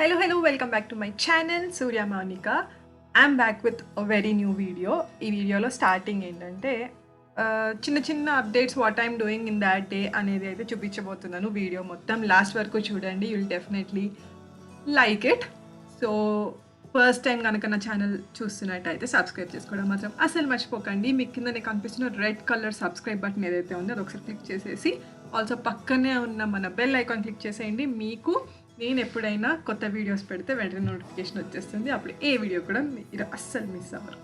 Hello, welcome back to my channel Surya Mounica. I'm back with a very new video. ఈ వీడియోలో starting ఏంటంటే చిన్న updates what I'm doing in that day అనేది అయితే చూపించబోతున్నాను. Video మొత్తం లాస్ట్ వరకు చూడండి, you'll definitely like it. So first time కనుక నా ఛానల్ చూస్తున్నట్టయితే సబ్స్క్రైబ్ చేసుకోవడం మాత్రం అసలు మర్చిపోకండి. మీకు కింద నేను కనిపిస్తున్న రెడ్ కలర్ సబ్స్క్రైబ్ బటన్ ఏదైతే ఉందో అది ఒకసారి క్లిక్ చేసేసి ఆల్సో పక్కనే ఉన్న మన బెల్ ఐకాన్ క్లిక్ చేసేయండి. మీకు నేను ఎప్పుడైనా కొత్త వీడియోస్ పెడితే వెంటనే నోటిఫికేషన్ వచ్చేస్తుంది. అప్పుడు ఏ వీడియో కూడా మీరు అస్సలు మిస్ అవ్వరు.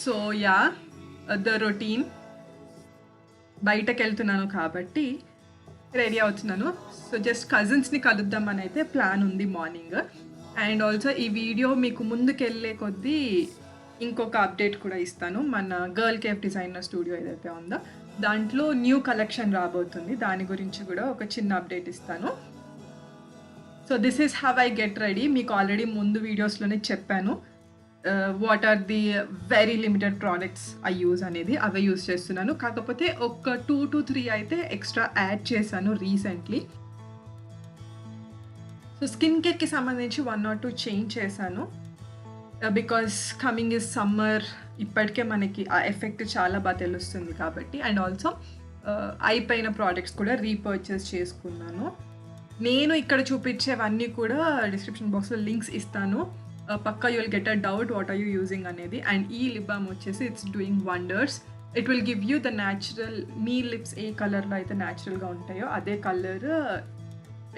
So yeah, the routine. బయటకు వెళ్తున్నాను కాబట్టి రెడీ అవుతున్నాను. సో జస్ట్ కజిన్స్ని కలుద్దామని అయితే ప్లాన్ ఉంది మార్నింగ్. అండ్ ఆల్సో ఈ వీడియో మీకు ముందుకెళ్ళే కొద్దీ ఇంకొక అప్డేట్ కూడా ఇస్తాను. మన గర్ల్ కేఫ్ డిజైనర్ స్టూడియో ఏదైతే ఉందో దాంట్లో న్యూ కలెక్షన్ రాబోతుంది. దాని గురించి కూడా ఒక చిన్న అప్డేట్ ఇస్తాను. So this is how I get ready. మీకు ఆల్రెడీ ముందు వీడియోస్లోనే చెప్పాను what are the very limited products I use అనేది. అవే యూజ్ చేస్తున్నాను. కాకపోతే ఒక 2 to 3 అయితే ఎక్స్ట్రా యాడ్ చేశాను రీసెంట్లీ. సో స్కిన్ కేర్కి సంబంధించి 1 or 2 చేంజ్ చేశాను. బికాస్ కమింగ్ ఇస్ సమ్మర్, ఇప్పటికే మనకి ఆ ఎఫెక్ట్ చాలా బాగా తెలుస్తుంది కాబట్టి. అండ్ ఆల్సో అయిపోయిన ప్రోడక్ట్స్ కూడా రీపర్చేస్ చేసుకున్నాను. నేను ఇక్కడ చూపించేవన్నీ కూడా డిస్క్రిప్షన్ బాక్స్లో లింక్స్ ఇస్తాను. పక్కా you will get a doubt what are you using అనేది. అండ్ ఈ లిప్ బామ్ వచ్చేసి it's doing wonders. It will give you the natural, me lips ఏ కలర్లో అయితే న్యాచురల్గా ఉంటాయో అదే కలర్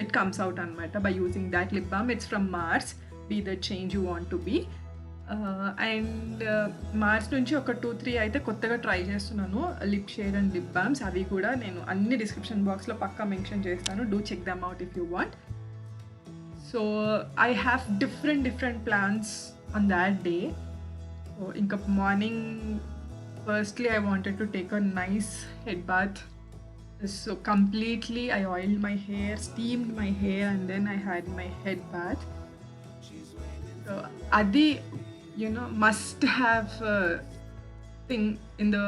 ఇట్ కమ్స్ అవుట్ అనమాట by using that lip balm. It's from Mars. Be the change you want to be. And March నుంచి ఒక 2-3 అయితే కొత్తగా ట్రై చేస్తున్నాను lip shade and lip balms. అవి కూడా నేను అన్ని డిస్క్రిప్షన్ బాక్స్లో పక్కా మెన్షన్ చేస్తాను. Do check them out if you want. So I have different plans on that day. So ఇంకా morning firstly I wanted to take a nice head bath. So completely I oiled my hair, steamed my hair, and then I had my head bath. So adi, must have thing in the,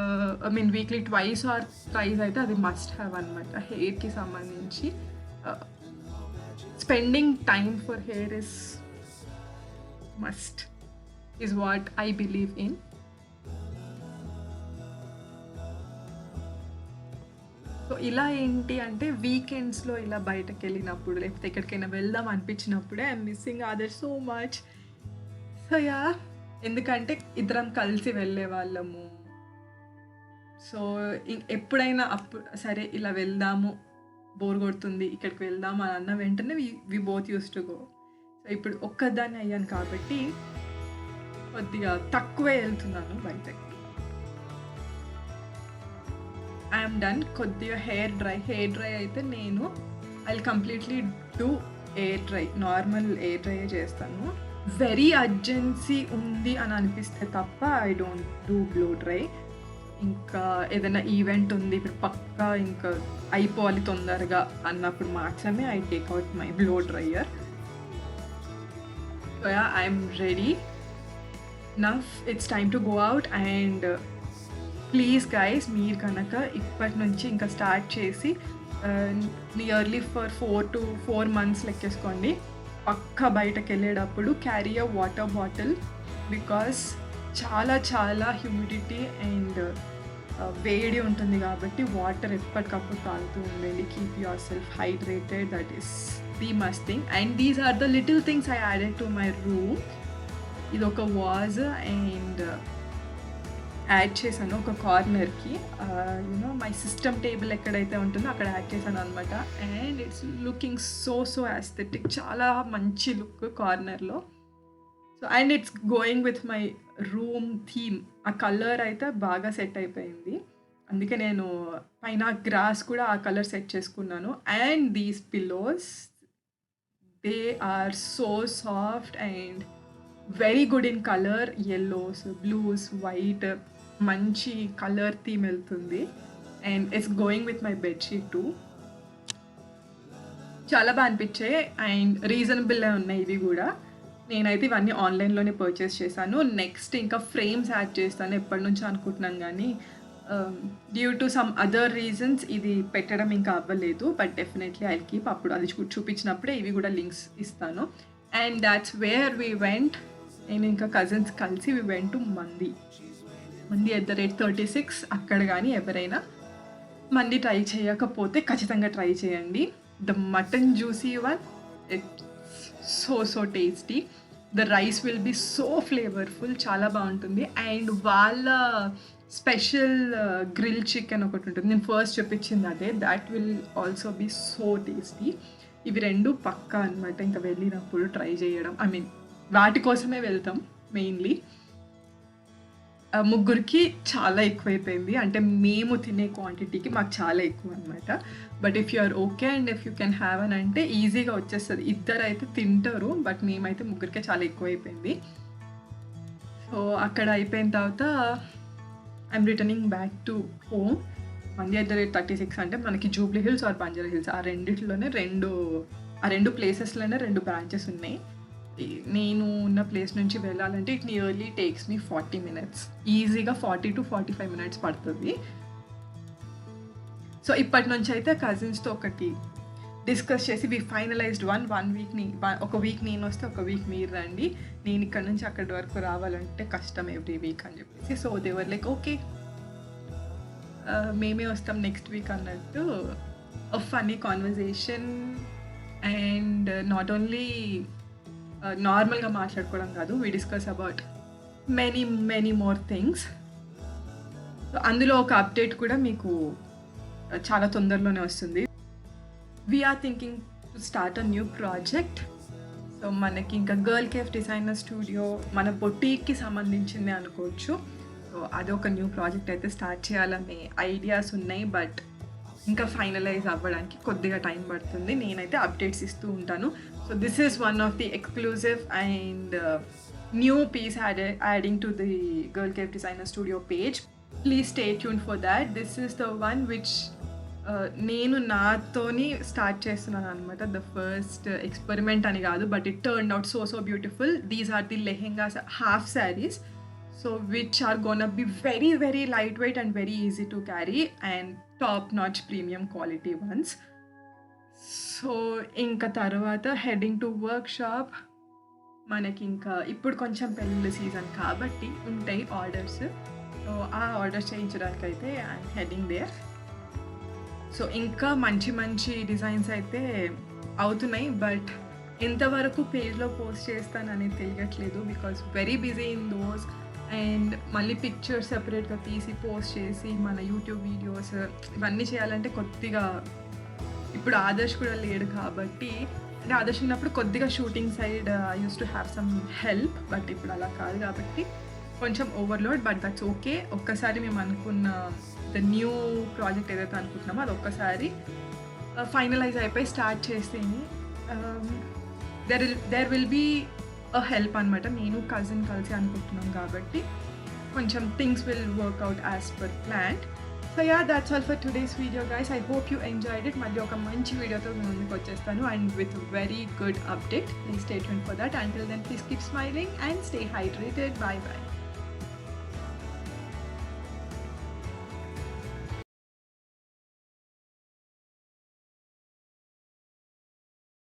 weekly twice or thrice aithe adi must have anamata. Hair ki sambandhinchi spending time for hair is must, is what I believe in. So ఇలా ఏంటి అంటే వీకెండ్స్లో ఇలా బయటకు వెళ్ళినప్పుడు లేకపోతే ఎక్కడికైనా వెళ్దాం అనిపించినప్పుడే I'm missing other so much. So yeah, ఎందుకంటే ఇద్దరం కలిసి వెళ్ళే వాళ్ళము. సో ఎప్పుడైనా అప్పుడు సరే ఇలా వెళ్దాము, బోర్ కొడుతుంది, ఇక్కడికి వెళ్దాము అని అన్న వెంటనే we both used to go. So ఇప్పుడు ఒక్కదాన్ని అయ్యాను కాబట్టి కొద్దిగా తక్కువే వెళ్తున్నాను బయటకి. I'm done. కొద్దిగా హెయిర్ డ్రై అయితే నేను I completely do air dry, normal air dry చేస్తాను. వెరీ అర్జెన్సీ ఉంది అని అనిపిస్తే తప్ప I don't do blow dry. ఇంకా ఏదైనా ఈవెంట్ ఉంది ఇప్పుడు పక్కా ఇంకా అయిపోవాలి తొందరగా అన్నప్పుడు మాత్రమే I take out my blow dryer. So yeah, I'm ready. Now it's time to go out. And please guys, మీరు కనుక ఇప్పటి నుంచి ఇంకా స్టార్ట్ చేసి నియర్లీ ఫర్ 4 to 4 months లెక్కేసుకోండి. పక్కా బయటకు వెళ్ళేటప్పుడు carry a water bottle. Because చాలా హ్యూమిడిటీ అండ్ వేడి ఉంటుంది కాబట్టి వాటర్ ఎప్పటికప్పుడు తాగుతూ ఉండండి. Keep yourself hydrated. That is the must thing. And these are the little things I added to my room. ఇది ఒక వాజ్ అండ్ యాడ్ చేశాను ఒక కార్నర్కి. మై సిస్టమ్ టేబుల్ ఎక్కడైతే ఉంటుందో అక్కడ యాడ్ చేశాను అనమాట. And it's looking so aesthetic. చాలా మంచి లుక్ కార్నర్లో. So and it's going with my room theme. ఆ కలర్ అయితే బాగా సెట్ అయిపోయింది. అందుకే నేను పైన గ్రాస్ కూడా ఆ కలర్ సెట్ చేసుకున్నాను. And these pillows, they are so soft and very good in colour. yellows, blues, white, మంచి కలర్ థీమ్ వెళ్తుంది. And it's going with my bedsheet too. చాలా బాగా అనిపించాయి అండ్ రీజనబుల్ ఉన్నాయి ఇవి కూడా. నేనైతే ఇవన్నీ ఆన్లైన్లోనే పర్చేస్ చేశాను. నెక్స్ట్ ఇంకా ఫ్రేమ్స్ యాడ్ చేస్తాను. ఎప్పటి నుంచో అనుకుంటున్నాను కానీ due to some other reasons ఇది పెట్టడం ఇంకా అవ్వలేదు. But definitely I keep. అప్పుడు అది చూపించినప్పుడే ఇవి కూడా లింక్స్ ఇస్తాను. And that's where we went. నేను ఇంకా కజిన్స్ కలిసి వి వెంట్ టు మంది @36. అక్కడ కానీ ఎవరైనా మంది ట్రై చేయకపోతే ఖచ్చితంగా ట్రై చేయండి. The mutton juicy one, it's so tasty. The rice will be so flavourful, చాలా బాగుంటుంది. అండ్ వాళ్ళ స్పెషల్ గ్రిల్ చికెన్ ఒకటి ఉంటుంది, నేను ఫస్ట్ చెప్పించింది అదే. That will also be so tasty. ఇవి రెండు పక్కా అనమాట. ఇంకా వెళ్ళినప్పుడు ట్రై చేయడం, ఐ మీన్ వాటి కోసమే వెళ్తాం మెయిన్లీ. ముగ్గురికి చాలా ఎక్కువైపోయింది, అంటే మేము తినే క్వాంటిటీకి మాకు చాలా ఎక్కువ అనమాట. But if you are okay and if you can have అని అంటే ఈజీగా వచ్చేస్తుంది. ఇద్దరు అయితే తింటారు, బట్ మేమైతే ముగ్గురికే చాలా ఎక్కువైపోయింది. సో అక్కడ అయిపోయిన తర్వాత I'm returning back to home. మంది @36 అంటే మనకి జూబ్లీ హిల్స్ ఆర్ బంజారా హిల్స్, ఆ రెండిట్లోనే రెండు ప్లేసెస్లోనే 2 బ్రాంచెస్ ఉన్నాయి. నేను ఉన్న ప్లేస్ నుంచి వెళ్ళాలంటే it nearly takes me 40 minutes, ఈజీగా 40 to 45 minutes పడుతుంది. సో ఇప్పటి నుంచి అయితే కజిన్స్తో ఒకటి డిస్కస్ చేసి వి ఫైనలైజ్డ్ ఒక వీక్ నేను వస్తే ఒక వీక్ మీరు రండి, నేను ఇక్కడ నుంచి అక్కడి వరకు రావాలంటే కష్టం ఎవ్రీ వీక్ అని చెప్పేసి. సో దేవర్ లైక్ ఓకే, మేమే వస్తాం నెక్స్ట్ వీక్ అన్నట్టు. Funny conversation. And not only నార్మల్గా మాట్లాడుకోవడం కాదు, we discuss about many more things. అందులో ఒక అప్డేట్ కూడా మీకు చాలా తొందరలోనే వస్తుంది. We're thinking to start a new project. So మనకి ఇంకా గర్ల్ కేఫ్ డిజైనర్ స్టూడియో మన బొటీక్కి సంబంధించింది అనుకోవచ్చు. సో అదొక న్యూ ప్రాజెక్ట్ అయితే స్టార్ట్ చేయాలనే ఐడియాస్ ఉన్నాయి, బట్ ఇంకా ఫైనలైజ్ అవ్వడానికి కొద్దిగా టైం పడుతుంది. నేనైతే అప్డేట్స్ ఇస్తూ ఉంటాను. So this is one of the exclusive and new piece adding to the Girl Cave Designer Studio page. Please stay tuned for that. This is the one which నేను నాతోని start చేస్తున్నాను అనమాట. The first experiment అని కాదు, but it turn out so beautiful. These are the lehengas, half saris, so which are gonna be very lightweight and very easy to carry and top notch premium quality ones. So ఇంకా తర్వాత heading to work shop. మనకి ఇంకా ఇప్పుడు కొంచెం పెళ్ళిళ్ళ season కాబట్టి ఉంటాయి orders. So ఆ ఆర్డర్స్ చేయించడానికి అయితే ఐఎమ్ హెడింగ్ దేర్. సో ఇంకా మంచి డిజైన్స్ అయితే అవుతున్నాయి, బట్ ఎంతవరకు పేజ్లో పోస్ట్ చేస్తాననేది తెలియట్లేదు, because very busy in those. And మళ్ళీ పిక్చర్స్ సెపరేట్గా తీసి పోస్ట్ చేసి మన యూట్యూబ్ వీడియోస్ ఇవన్నీ చేయాలంటే కొద్దిగా ఇప్పుడు ఆదర్శ్ కూడా లేడు కాబట్టి, అంటే ఆదర్శ్ ఉన్నప్పుడు కొద్దిగా shooting side I use to have some help, but ఇప్పుడు అలా కాదు కాబట్టి కొంచెం ఓవర్లోడ్. But that's okay. ఒక్కసారి మేము అనుకున్న ద న్యూ ప్రాజెక్ట్ ఏదైతే అనుకుంటున్నామో అది ఒక్కసారి ఫైనలైజ్ అయిపోయి స్టార్ట్ చేస్తేనే there will be a help అనమాట. నేను కజిన్ కలిసి అనుకుంటున్నాం కాబట్టి కొంచెం things will work out as per plan. So yeah, that's all for today's video guys. I hope you enjoyed it. మళ్ళీ ఒక మంచి వీడియోతో మీ ముందుకు వచ్చేస్తాను and with very good update. Please stay tuned for that. Until then, please keep smiling and stay hydrated. Bye bye.